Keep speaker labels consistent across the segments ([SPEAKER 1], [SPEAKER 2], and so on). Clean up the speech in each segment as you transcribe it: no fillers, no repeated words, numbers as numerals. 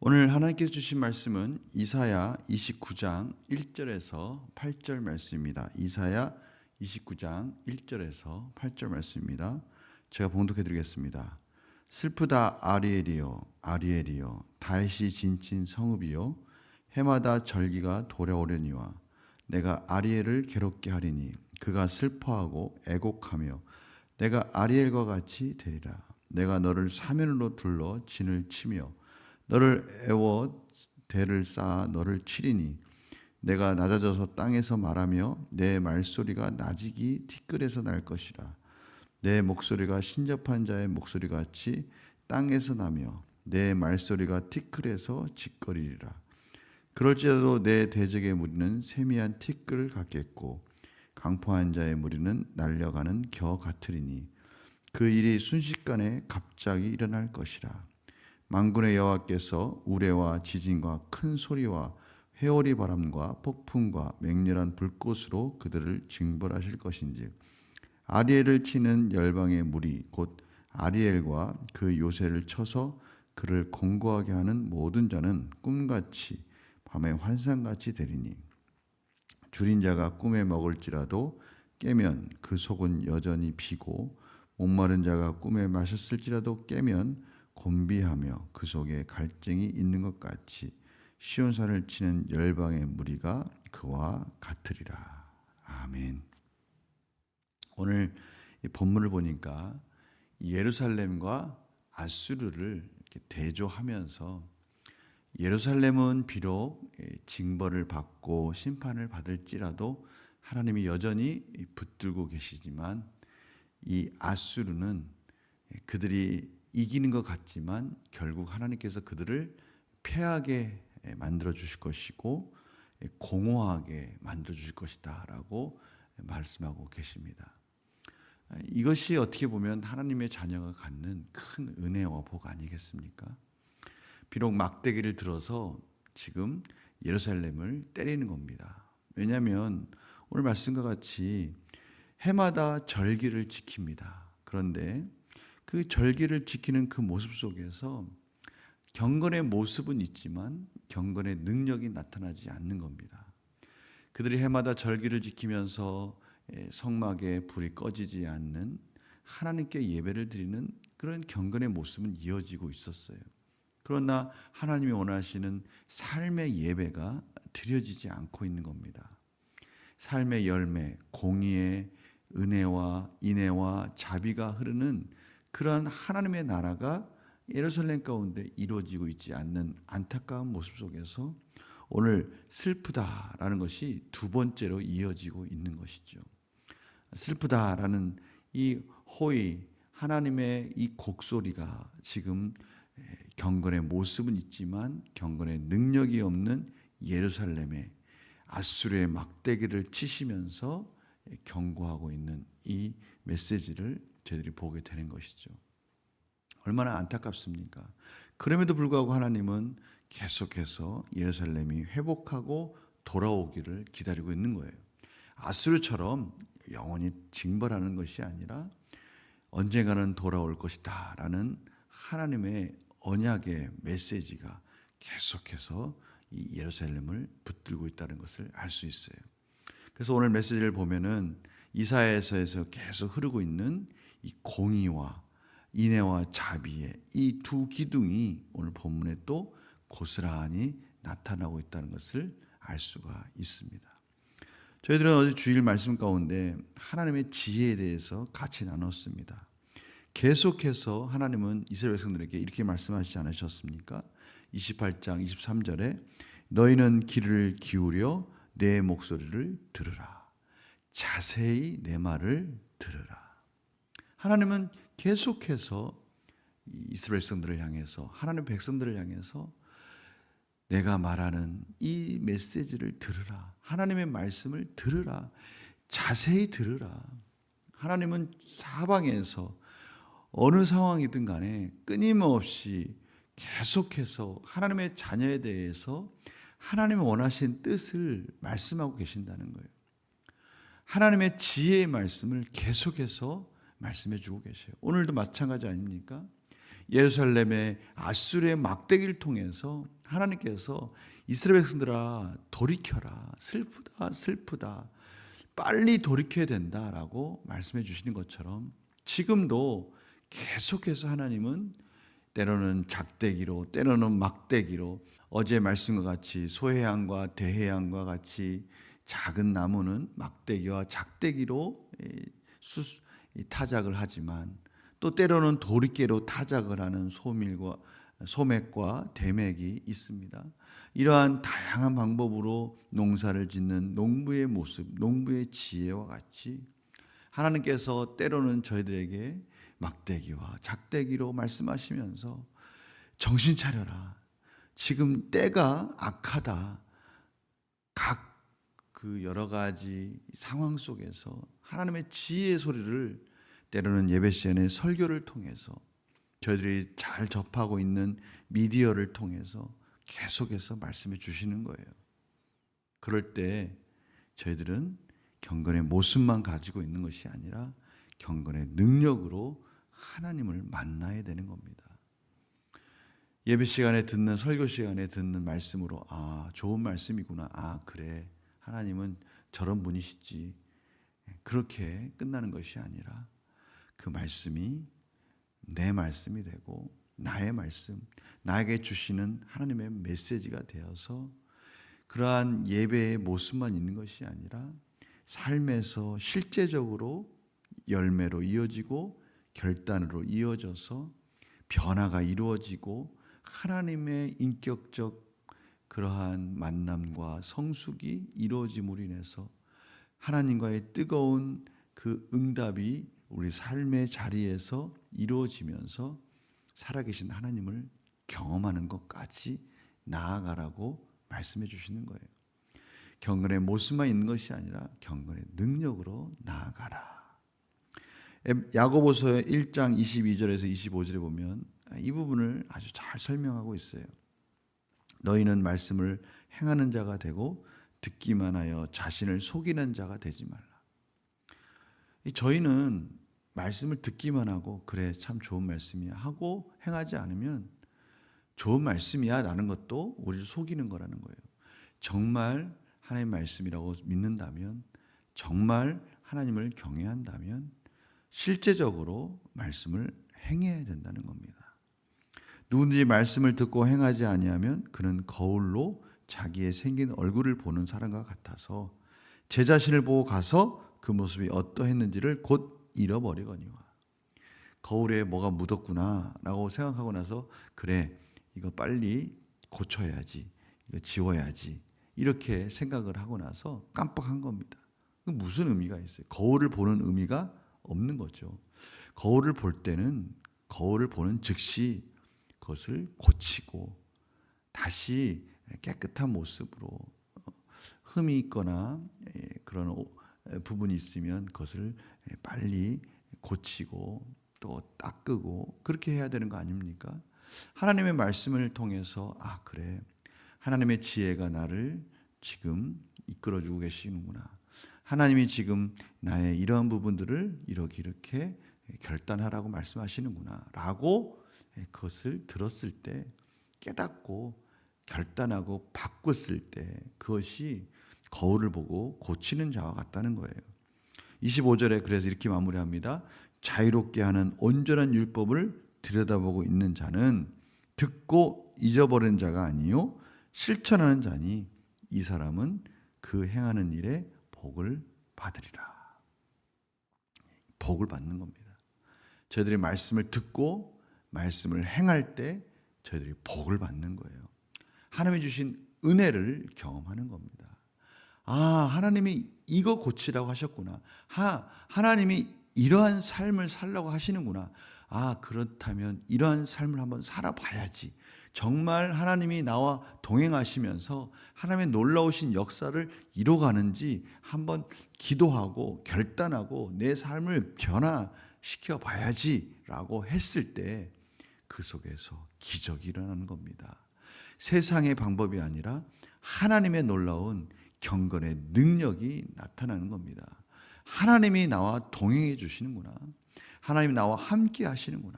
[SPEAKER 1] 오늘 하나님께서 주신 말씀은 이사야 29장 1절에서 8절 말씀입니다. 이사야 29장 1절에서 8절 말씀입니다. 제가 봉독해 드리겠습니다. 슬프다 아리엘이여 아리엘이여 다윗이 진친 성읍이여 해마다 절기가 돌아오려니와 내가 아리엘을 괴롭게 하리니 그가 슬퍼하고 애곡하며 내가 아리엘과 같이 되리라. 내가 너를 사면으로 둘러 진을 치며 너를 애워 대를 쌓아 너를 치리니 내가 낮아져서 땅에서 말하며 내 말소리가 나직이 티끌에서 날 것이라. 내 목소리가 신접한 자의 목소리같이 땅에서 나며 내 말소리가 티끌에서 짓거리리라. 그럴지라도 내 대적의 무리는 세미한 티끌을 갖겠고 강포한 자의 무리는 날려가는 겨 같으리니 그 일이 순식간에 갑자기 일어날 것이라. 만군의 여호와께서 우레와 지진과 큰 소리와 회오리 바람과 폭풍과 맹렬한 불꽃으로 그들을 징벌하실 것인지 아리엘을 치는 열방의 무리 곧 아리엘과 그 요새를 쳐서 그를 공고하게 하는 모든 자는 꿈같이 밤에 환상같이 되리니 줄인 자가 꿈에 먹을지라도 깨면 그 속은 여전히 비고 목마른 자가 꿈에 마셨을지라도 깨면 곤비하며 그 속에 갈증이 있는 것 같이 시온산을 치는 열방의 무리가 그와 같으리라. 아멘. 오늘 이 본문을 보니까 예루살렘과 아수르를 이렇게 대조하면서 예루살렘은 비록 징벌을 받고 심판을 받을지라도 하나님이 여전히 붙들고 계시지만 이 아수르는 그들이 이기는 것 같지만 결국 하나님께서 그들을 패하게 만들어 주실 것이고 공허하게 만들어 주실 것이다 라고 말씀하고 계십니다. 이것이 어떻게 보면 하나님의 자녀가 갖는 큰 은혜와 복 아니겠습니까? 비록 막대기를 들어서 지금 예루살렘을 때리는 겁니다. 왜냐하면 오늘 말씀과 같이 해마다 절기를 지킵니다. 그런데 그 절기를 지키는 그 모습 속에서 경건의 모습은 있지만 경건의 능력이 나타나지 않는 겁니다. 그들이 해마다 절기를 지키면서 성막에 불이 꺼지지 않는 하나님께 예배를 드리는 그런 경건의 모습은 이어지고 있었어요. 그러나 하나님이 원하시는 삶의 예배가 드려지지 않고 있는 겁니다. 삶의 열매, 공의의 은혜와 인애와 자비가 흐르는 그러한 하나님의 나라가 예루살렘 가운데 이루어지고 있지 않는 안타까운 모습 속에서 오늘 슬프다라는 것이 두 번째로 이어지고 있는 것이죠. 슬프다라는 이 호의 하나님의 이 곡소리가 지금 경건의 모습은 있지만 경건의 능력이 없는 예루살렘에 아수르의 막대기를 치시면서 경고하고 있는 이 메시지를 저희들이 보게 되는 것이죠. 얼마나 안타깝습니까? 그럼에도 불구하고 하나님은 계속해서 예루살렘이 회복하고 돌아오기를 기다리고 있는 거예요. 아수르처럼 영원히 징벌하는 것이 아니라 언젠가는 돌아올 것이다 라는 하나님의 언약의 메시지가 계속해서 이 예루살렘을 붙들고 있다는 것을 알 수 있어요. 그래서 오늘 메시지를 보면은 이사야서에서 계속 흐르고 있는 이 공의와 인애와 자비의 이 두 기둥이 오늘 본문에 또 고스란히 나타나고 있다는 것을 알 수가 있습니다. 저희들은 어제 주일 말씀 가운데 하나님의 지혜에 대해서 같이 나눴습니다. 계속해서 하나님은 이스라엘 백성들에게 이렇게 말씀하시지 않으셨습니까? 28장 23절에 너희는 귀를 기울여 내 목소리를 들으라. 자세히 내 말을 들으라. 하나님은 계속해서 이스라엘 백성들을 향해서 하나님의 백성들을 향해서 내가 말하는 이 메시지를 들으라. 하나님의 말씀을 들으라. 자세히 들으라. 하나님은 사방에서 어느 상황이든 간에 끊임없이 계속해서 하나님의 자녀에 대해서 하나님이 원하신 뜻을 말씀하고 계신다는 거예요. 하나님의 지혜의 말씀을 계속해서 말씀해 주고 계세요. 오늘도 마찬가지 아닙니까? 예루살렘의 아수르의 막대기를 통해서 하나님께서 이스라엘 백성들아 돌이켜라, 슬프다 슬프다, 빨리 돌이켜야 된다라고 말씀해 주시는 것처럼 지금도 계속해서 하나님은 때로는 작대기로, 때로는 막대기로, 어제 말씀과 같이 소해양과 대해양과 같이 작은 나무는 막대기와 작대기로 타작을 하지만 또 때로는 도리깨로 타작을 하는 소맥과 대맥이 있습니다. 이러한 다양한 방법으로 농사를 짓는 농부의 모습, 농부의 지혜와 같이 하나님께서 때로는 저희들에게 막대기와 작대기로 말씀하시면서 정신 차려라. 지금 때가 악하다. 각 그 여러 가지 상황 속에서 하나님의 지혜의 소리를 때로는 예배 시간에 설교를 통해서 저희들이 잘 접하고 있는 미디어를 통해서 계속해서 말씀해 주시는 거예요. 그럴 때 저희들은 경건의 모습만 가지고 있는 것이 아니라 경건의 능력으로 하나님을 만나야 되는 겁니다. 예배 시간에 듣는 설교 시간에 듣는 말씀으로 좋은 말씀이구나. 그래. 하나님은 저런 분이시지. 그렇게 끝나는 것이 아니라 그 말씀이 내 말씀이 되고 나의 말씀, 나에게 주시는 하나님의 메시지가 되어서 그러한 예배의 모습만 있는 것이 아니라 삶에서 실제적으로 열매로 이어지고 결단으로 이어져서 변화가 이루어지고 하나님의 인격적 그러한 만남과 성숙이 이루어짐으로 인해서 하나님과의 뜨거운 그 응답이 우리 삶의 자리에서 이루어지면서 살아계신 하나님을 경험하는 것까지 나아가라고 말씀해 주시는 거예요. 경건의 모습만 있는 것이 아니라 경건의 능력으로 나아가라. 야고보서 1장 22절에서 25절에 보면 이 부분을 아주 잘 설명하고 있어요. 너희는 말씀을 행하는 자가 되고 듣기만 하여 자신을 속이는 자가 되지 말라. 저희는 말씀을 듣기만 하고 그래 참 좋은 말씀이야 하고 행하지 않으면 좋은 말씀이야 라는 것도 우리를 속이는 거라는 거예요. 정말 하나님의 말씀이라고 믿는다면, 정말 하나님을 경외한다면 실제적으로 말씀을 행해야 된다는 겁니다. 누구든지 말씀을 듣고 행하지 아니하면 그는 거울로 자기의 생긴 얼굴을 보는 사람과 같아서 제 자신을 보고 가서 그 모습이 어떠했는지를 곧 잃어버리거니와. 거울에 뭐가 묻었구나 라고 생각하고 나서 그래 이거 빨리 고쳐야지, 이거 지워야지 이렇게 생각을 하고 나서 깜빡한 겁니다. 무슨 의미가 있어요? 거울을 보는 의미가 없는 거죠. 거울을 볼 때는 거울을 보는 즉시 그것을 고치고 다시 깨끗한 모습으로, 흠이 있거나 그런 부분이 있으면 그것을 빨리 고치고 또 닦고 그렇게 해야 되는 거 아닙니까? 하나님의 말씀을 통해서 그래 하나님의 지혜가 나를 지금 이끌어주고 계시는구나. 하나님이 지금 나의 이러한 부분들을 이렇게 결단하라고 말씀하시는구나 라고 그것을 들었을 때 깨닫고 결단하고 바꿨을 때 그것이 거울을 보고 고치는 자와 같다는 거예요. 25절에 그래서 이렇게 마무리합니다. 자유롭게 하는 온전한 율법을 들여다보고 있는 자는 듣고 잊어버린 자가 아니요 실천하는 자니 이 사람은 그 행하는 일에 복을 받으리라. 복을 받는 겁니다. 저희들이 말씀을 듣고 말씀을 행할 때 저희들이 복을 받는 거예요. 하나님이 주신 은혜를 경험하는 겁니다. 하나님이 이거 고치라고 하셨구나. 하나님이 이러한 삶을 살라고 하시는구나. 그렇다면 이러한 삶을 한번 살아봐야지. 정말 하나님이 나와 동행하시면서 하나님의 놀라우신 역사를 이뤄가는지 한번 기도하고 결단하고 내 삶을 변화시켜 봐야지라고 했을 때 그 속에서 기적이 일어나는 겁니다. 세상의 방법이 아니라 하나님의 놀라운 경건의 능력이 나타나는 겁니다. 하나님이 나와 동행해 주시는구나. 하나님이 나와 함께 하시는구나.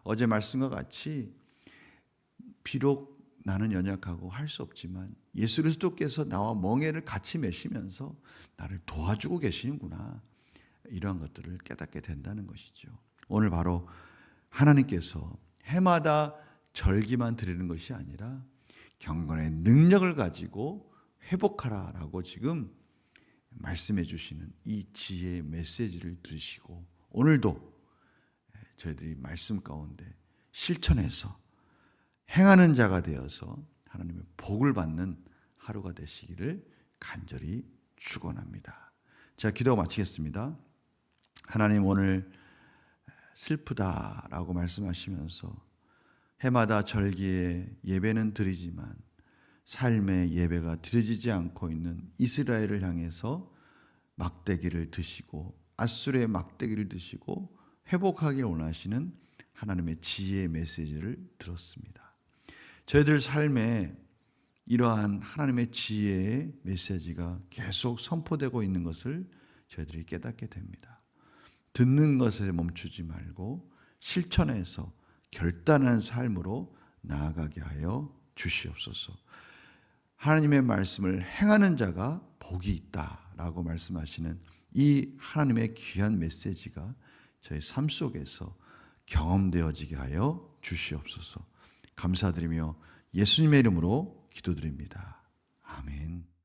[SPEAKER 1] 어제 말씀과 같이 비록 나는 연약하고 할 수 없지만 예수 그리스도께서 나와 멍에를 같이 메시면서 나를 도와주고 계시는구나. 이러한 것들을 깨닫게 된다는 것이죠. 오늘 바로 하나님께서 해마다 절기만 드리는 것이 아니라 경건의 능력을 가지고 회복하라라고 지금 말씀해 주시는 이 지혜의 메시지를 들으시고 오늘도 저희들이 말씀 가운데 실천해서 행하는 자가 되어서 하나님의 복을 받는 하루가 되시기를 간절히 축원합니다. 제가 기도 마치겠습니다. 하나님, 오늘 슬프다라고 말씀하시면서 해마다 절기에 예배는 드리지만 삶의 예배가 드려지지 않고 있는 이스라엘을 향해서 막대기를 드시고 앗술의 막대기를 드시고 회복하길 원하시는 하나님의 지혜의 메시지를 들었습니다. 저희들 삶에 이러한 하나님의 지혜의 메시지가 계속 선포되고 있는 것을 저희들이 깨닫게 됩니다. 듣는 것에 멈추지 말고 실천해서 결단한 삶으로 나아가게 하여 주시옵소서. 하나님의 말씀을 행하는 자가 복이 있다라고 말씀하시는 이 하나님의 귀한 메시지가 저희 삶 속에서 경험되어지게 하여 주시옵소서. 감사드리며 예수님의 이름으로 기도드립니다. 아멘.